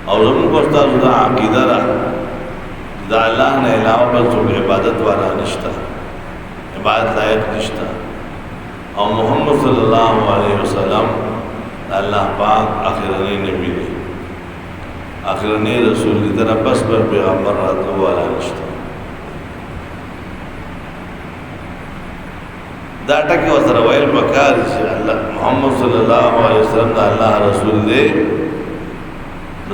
اور زمون کو استاد دا عقیدہ را دا اللہ نے علاوہ بل سوک عبادت والا نشتا، عبادت لائق نشتا، اور محمد صلی اللہ علیہ وسلم اللہ پاک آخرانی نبی دی، آخرانی رسول دی طرح بس پر پیغمبر راتو والا نشتا. دا ٹکی و سر ویل پکار چی اللہ محمد صلی اللہ علیہ وسلم دا اللہ رسول دے،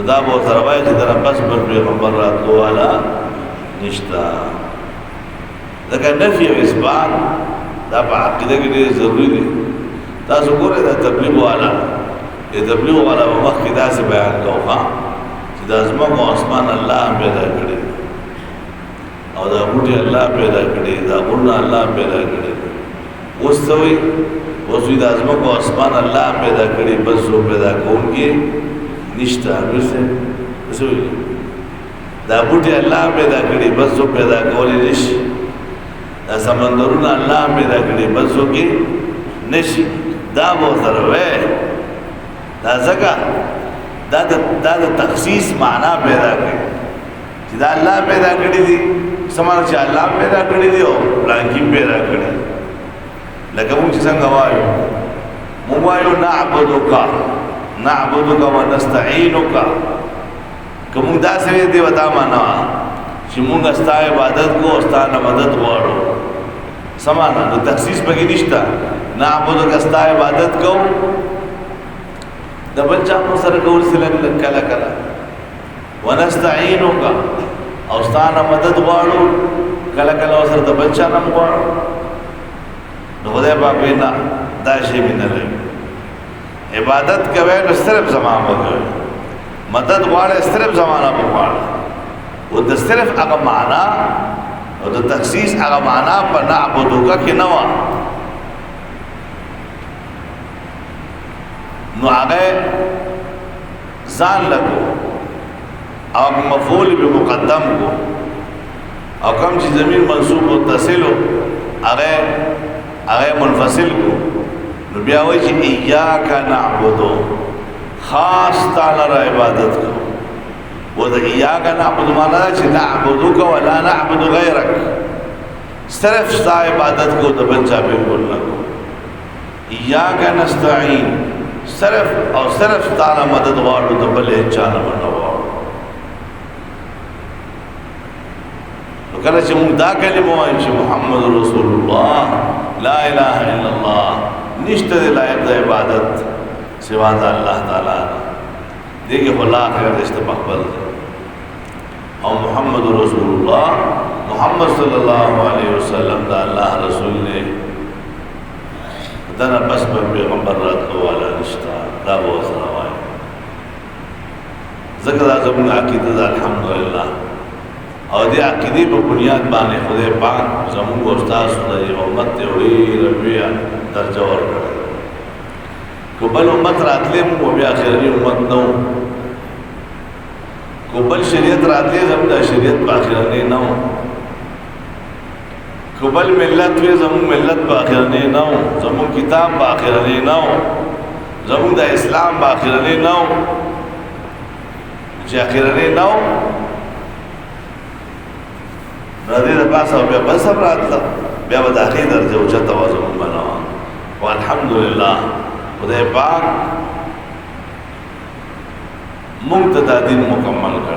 دا با سر ویل چی طرح بس پر پیغمبر راتو والا نشتا. لیکن نفی و اثبات دا پا عقیدہ کے لئے ضروری دی. تاسو گورے دا تبلیغ والا، یہ تبلیغ والا وقت کی دا سے بیان کو خواہ چی دا زمان کو آسمان اللہ پیدا کرے، اور دا بوٹی اللہ پیدا کرے، دا غرنا اللہ پیدا کرے. اس سوئی وسوی دا زمان کو آسمان اللہ پیدا کرے، بس وہ پیدا کون کے نشتا. سوئی دا بوٹی اللہ پیدا کرے، بس وہ پیدا کولی نشتا. دا سمندرون اللہ پیدا کرے، بس وہ کی نشی. دا بہت روے دا زکا دا تخصیص معنی پیدا کرے، دا اللہ پیدا کری دی سمانا چاہ اللہ پیدا کری دی ہو لانکی پیدا کری. لیکن مجھے سنگا وایو موایو نعبدوکا و نستعینوکا کہ مونگ دا سوی دی وطا مانا چی مونگ استا عبادت کو استانا مدد وارو سمانا دو تخصیص بگی نشتا. نعبدوکا استا عبادت کو دا بچہ مصر قول سے کلا کلا و نستعینوکا استانا مدد وارو کلا کلا وصر دا بچہ نم وارو. خدای پاک نا دا شی بھی نہ لگے. عبادت کوئے نو صرف زمان بگوئے، مدد وارے صرف زمانہ بگوارے. وہ دا صرف اگا معنی اور دا تخصیص اگا معنی پر نعبدوکا کی نوا نو آگئے زان لگو اور مفعول بھی مقدم کو اور کم چیز زمین منصوب متصل ہو آگئے منفصل کو نو بیاوئی چی ایاکا نعبدو خاص تعالی را عبادت کو. وہ دا ایاکا نعبدو مانا دا چی نعبدوکا ولا نعبدو غیرک صرف ستا عبادت کو دا بچہ بالکل لگو. ایاکا نستعین صرف اور صرف تعالی مدد وارو دا بلے چانا منوارو. کہنا چاہے مونگ دا کلمہ آئیں چاہے محمد رسول اللہ لا الہ الا اللہ نشتہ دے لائق دا عبادت سوا دا اللہ تعالیٰ دیکھے خلا خیر دشتہ مقبل دے. اور محمد رسول اللہ محمد صلی اللہ علیہ وسلم دا اللہ رسول نے دانا بس پر پیغمبر رات کو والا نشتہ دا بہت سروائے. ذکر آزم عقیدت الحمدللہ اور دی عقیدی پر بنیاد بانے خدای پاک زمون کو استاد سنائی امت تیوری ربیہ درجہ اور کرے. کو بل امت راتلے مو بیا خیری امت نو، کو بل شریعت راتلے زمون دا شریعت باخرنے نو، کو بل ملت وی زمون ملت باخرنے نو، زمون کتاب باخرنے نو، زمون دا اسلام باخرنے نو. جی آخرنے نو ردی دا پاسا بیا بس اب رات تا بیا با داخلی درجہ اچھا توازن بناوا. والحمدللہ خدای پاک منتدہ دین مکمل کر